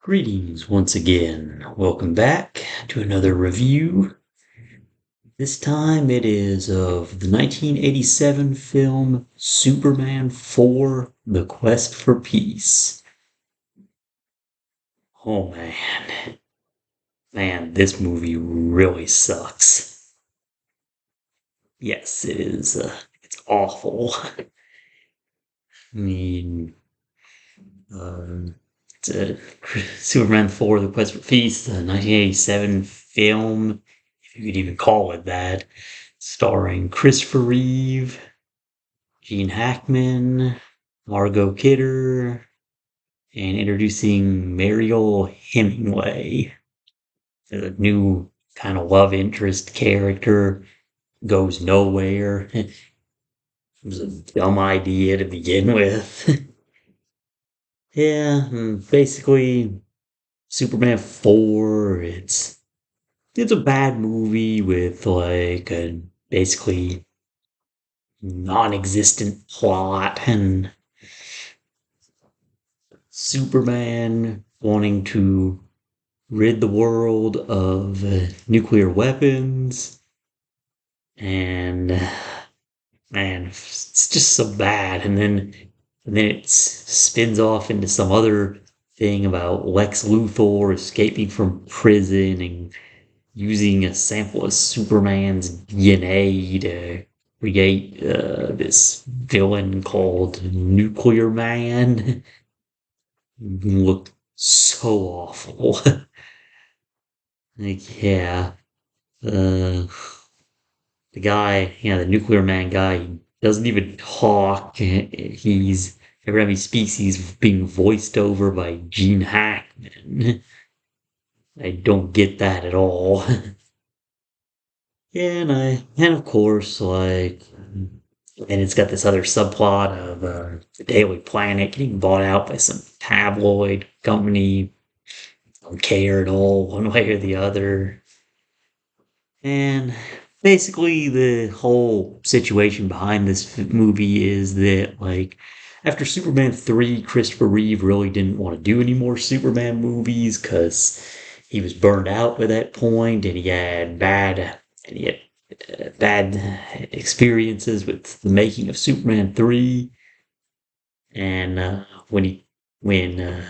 Greetings once again. Welcome back to another review. This time it is of the 1987 film Superman 4: The Quest for Peace. Oh man. Man, this movie really sucks. Yes, it is. It's awful. I mean, um, it's Superman 4: The Quest for Peace, the 1987 film, if you could even call it that, starring Christopher Reeve, Gene Hackman, Margot Kidder, and introducing Mariel Hemingway, a new kind of love interest character. Goes nowhere. It was a dumb idea to begin with. Yeah, basically, Superman 4, it's a bad movie with like a basically non-existent plot and Superman wanting to rid the world of nuclear weapons, and man, it's just so bad. And then it spins off into some other thing about Lex Luthor escaping from prison and using a sample of Superman's DNA to create this villain called Nuclear Man. Looked so awful. Like, yeah, uh, the guy, the Nuclear Man guy, he doesn't even talk. He's every time he speaks, he's being voiced over by Gene Hackman. I don't get that at all. Yeah, and of course, like, and it's got this other subplot of the Daily Planet getting bought out by some tabloid company. Don't care at all, one way or the other. And basically, the whole situation behind this movie is that, like, after Superman 3, Christopher Reeve really didn't want to do any more Superman movies because he was burned out by that point and he had bad experiences with the making of Superman 3. And when when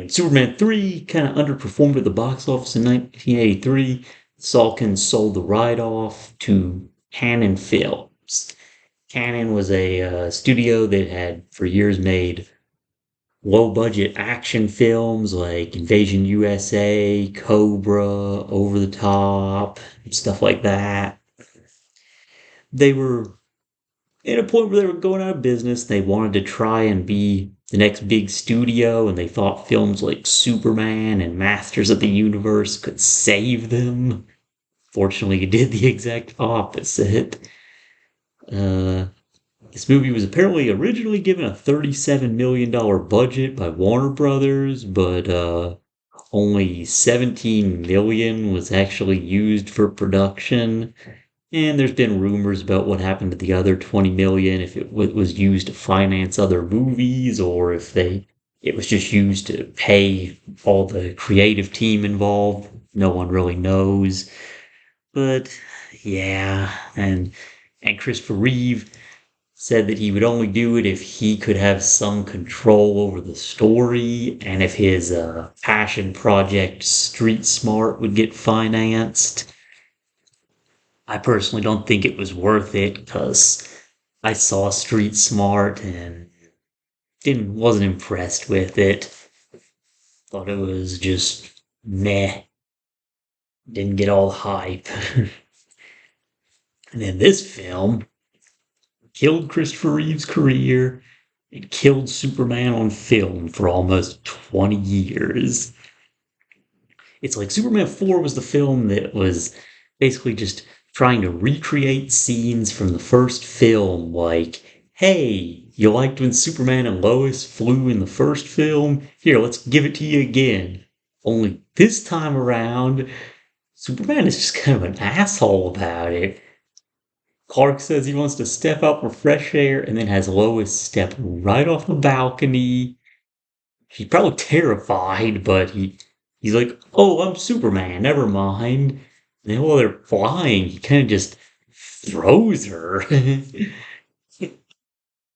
Superman 3 kind of underperformed at the box office in 1983, Salkin sold the right-off to Cannon Films. Cannon was a studio that had for years made low-budget action films like Invasion USA, Cobra, Over the Top, stuff like that. They were at a point where they were going out of business. They wanted to try and be the next big studio, and they thought films like Superman and Masters of the Universe could save them. Fortunately, it did the exact opposite. Uh, this movie was apparently originally given a $37 million budget by Warner Brothers, but only 17 million was actually used for production. And there's been rumors about what happened to the other 20 million, if it was used to finance other movies or if it was just used to pay all the creative team involved. No one really knows. But yeah, and Christopher Reeve said that he would only do it if he could have some control over the story and if his passion project Street Smart would get financed. I personally don't think it was worth it because I saw Street Smart and didn't wasn't impressed with it. Thought it was just meh. Didn't get all the hype. And then this film killed Christopher Reeve's career. It killed Superman on film for almost 20 years. It's like Superman 4 was the film that was basically just trying to recreate scenes from the first film, like, hey, you liked when Superman and Lois flew in the first film? Here, let's give it to you again. Only this time around, Superman is just kind of an asshole about it. Clark says he wants to step out for fresh air and then has Lois step right off the balcony. She's probably terrified, but he's like, "Oh, I'm Superman. Never mind." And then while they're flying, he kind of just throws her.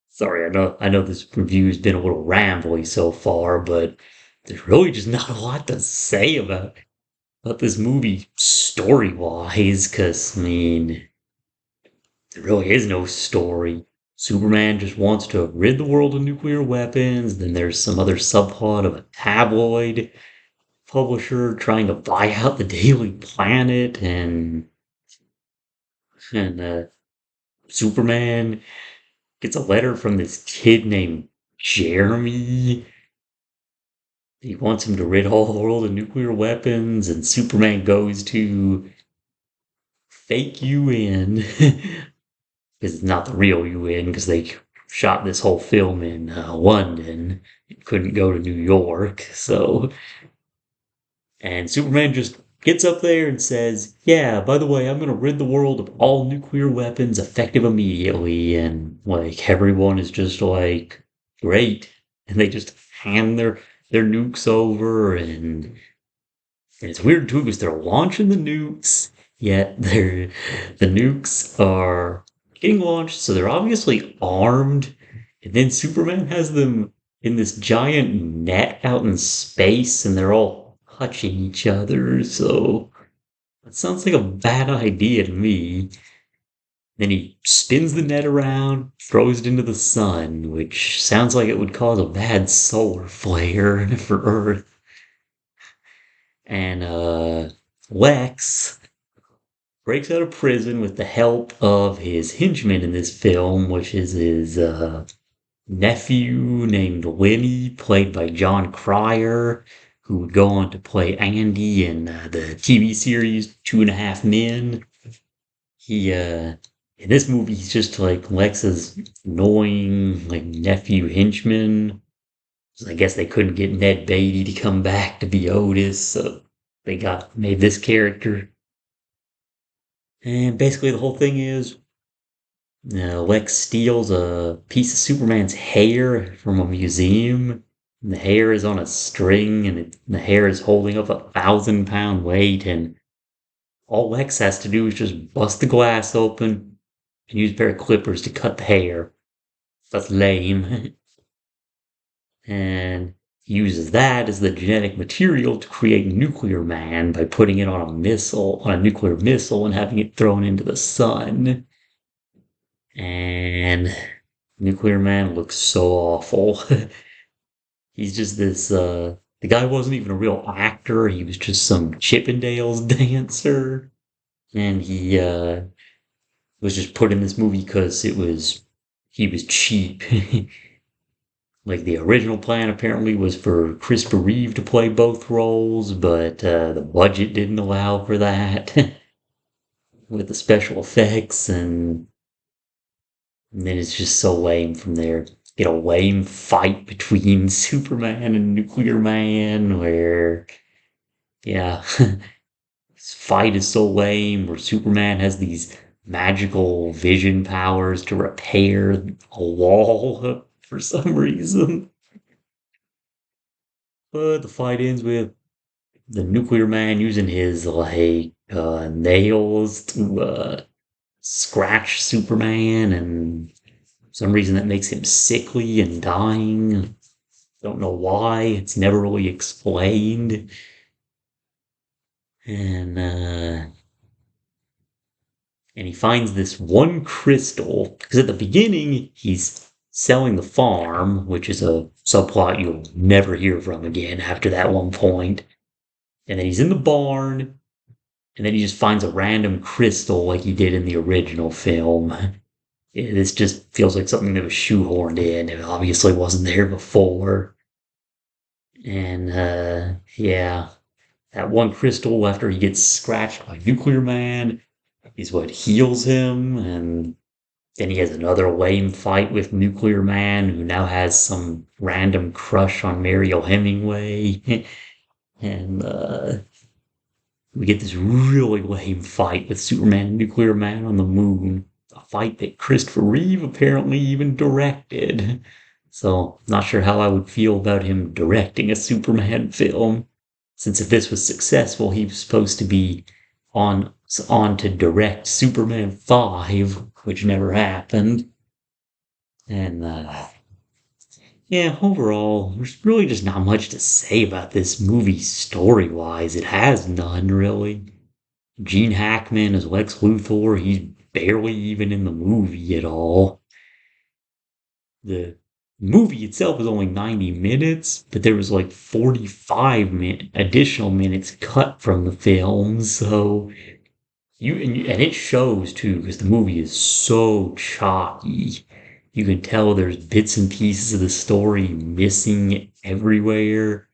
Sorry, I know this review's been a little rambly so far, but there's really just not a lot to say about this movie story wise, because I mean, there really is no story. Superman just wants to rid the world of nuclear weapons. Then there's some other subplot of a tabloid publisher trying to buy out the Daily Planet, and Superman gets a letter from this kid named Jeremy. He wants him to rid all the world of nuclear weapons, and Superman goes to fake UN because it's not the real UN because they shot this whole film in London. It couldn't go to New York, so and Superman just gets up there and says, "Yeah, by the way, I'm going to rid the world of all nuclear weapons effective immediately." And like everyone is just like, "Great." And they just hand their nukes over, and it's weird too because they're launching the nukes, yet the nukes are getting launched, so they're obviously armed. And then Superman has them in this giant net out in space, and they're all touching each other. So that sounds like a bad idea to me. Then he spins the net around, throws it into the sun, which sounds like it would cause a bad solar flare for Earth. And Lex breaks out of prison with the help of his henchman in this film, which is his nephew named Lenny, played by John Cryer, who would go on to play Andy in the TV series Two and a Half Men. He in this movie he's just like Lex's annoying like nephew henchman. So I guess they couldn't get Ned Beatty to come back to be Otis, so they got made this character. And basically the whole thing is Lex steals a piece of Superman's hair from a museum. And the hair is on a string, and the hair is holding up 1,000-pound weight. And all Lex has to do is just bust the glass open and use a pair of clippers to cut the hair. That's lame. And he uses that as the genetic material to create Nuclear Man by putting it on a nuclear missile, and having it thrown into the sun. And Nuclear Man looks so awful. He's just this, the guy wasn't even a real actor, he was just some Chippendales dancer. And he, was just put in this movie because he was cheap. Like, the original plan apparently was for Christopher Reeve to play both roles, but, the budget didn't allow for that. With the special effects, and then it's just so lame from there. Get a lame fight between Superman and Nuclear Man where, yeah, this fight is so lame where Superman has these magical vision powers to repair a wall for some reason. But the fight ends with the Nuclear Man using his, like, nails to, scratch Superman, and for some reason that makes him sickly and dying. Don't know why. It's never really explained. And and he finds this one crystal because at the beginning he's selling the farm, which is a subplot you'll never hear from again after that one point. And then he's in the barn, and then he just finds a random crystal like he did in the original film. This just feels like something that was shoehorned in. It obviously wasn't there before. And yeah, that one crystal after he gets scratched by Nuclear Man is what heals him. And then he has another lame fight with Nuclear Man, who now has some random crush on Mariel Hemingway. And we get this really lame fight with Superman and Nuclear Man on the moon. A fight that Christopher Reeve apparently even directed. So, not sure how I would feel about him directing a Superman film, since if this was successful, he was supposed to be on on to direct Superman 5, which never happened. And yeah, overall, there's really just not much to say about this movie story-wise. It has none, really. Gene Hackman as Lex Luthor, he's barely even in the movie at all. The movie itself is only 90 minutes, but there was like 45 additional minutes cut from the film, so and it shows too, because the movie is so chalky. You can tell there's bits and pieces of the story missing everywhere.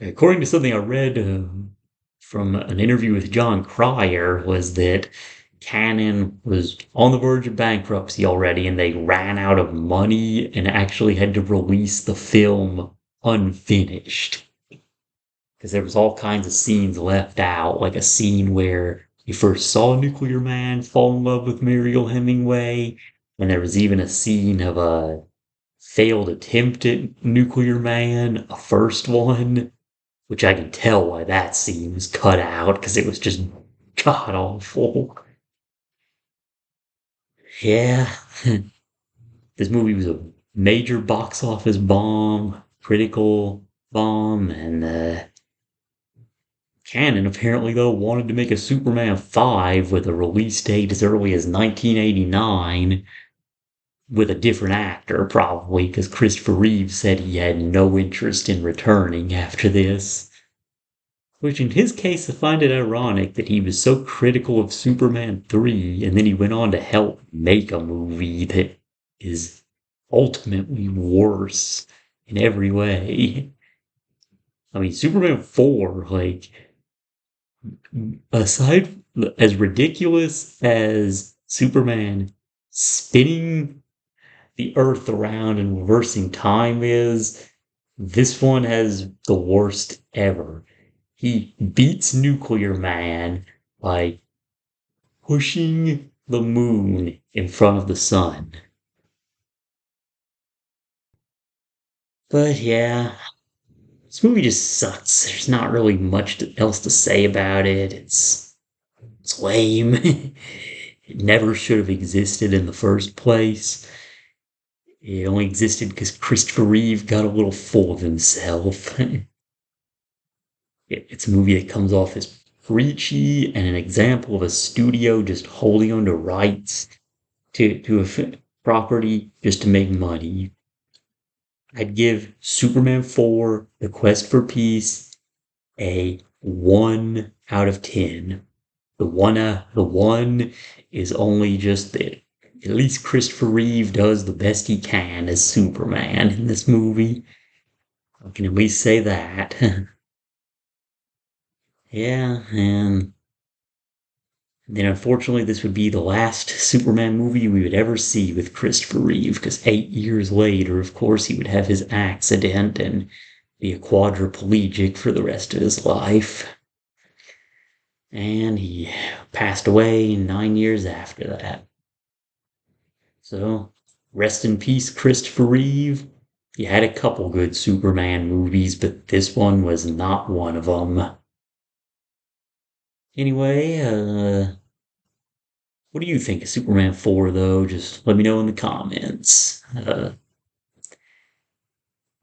According to something I read from an interview with John Cryer, was that Canon was on the verge of bankruptcy already, and they ran out of money and actually had to release the film unfinished because there was all kinds of scenes left out, like a scene where you first saw Nuclear Man fall in love with Mariel Hemingway, and there was even a scene of a failed attempt at Nuclear Man, a first one, which I can tell why that scene was cut out because it was just god awful. Yeah, this movie was a major box office bomb, critical bomb, and Canon apparently, though, wanted to make a Superman 5 with a release date as early as 1989 with a different actor, probably, because Christopher Reeve said he had no interest in returning after this. Which, in his case, I find it ironic that he was so critical of Superman 3 and then he went on to help make a movie that is ultimately worse in every way. I mean, Superman 4, like, aside as ridiculous as Superman spinning the Earth around and reversing time is, this one has the worst ever. He beats Nuclear Man by pushing the moon in front of the sun. But yeah, this movie just sucks. There's not really much else to say about it. It's lame. It never should have existed in the first place. It only existed because Christopher Reeve got a little full of himself. It's a movie that comes off as preachy and an example of a studio just holding on to rights to a property just to make money. I'd give Superman 4, The Quest for Peace, a 1 out of 10. The one is only just that at least Christopher Reeve does the best he can as Superman in this movie. I can at least say that. Yeah, and then unfortunately this would be the last Superman movie we would ever see with Christopher Reeve, because 8 years later, of course, he would have his accident and be a quadriplegic for the rest of his life. And he passed away 9 years after that. So, rest in peace, Christopher Reeve. He had a couple good Superman movies, but this one was not one of them. Anyway, what do you think of Superman 4, though? Just let me know in the comments.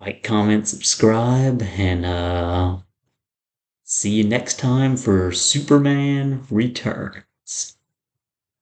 Like, comment, subscribe, and see you next time for Superman Returns.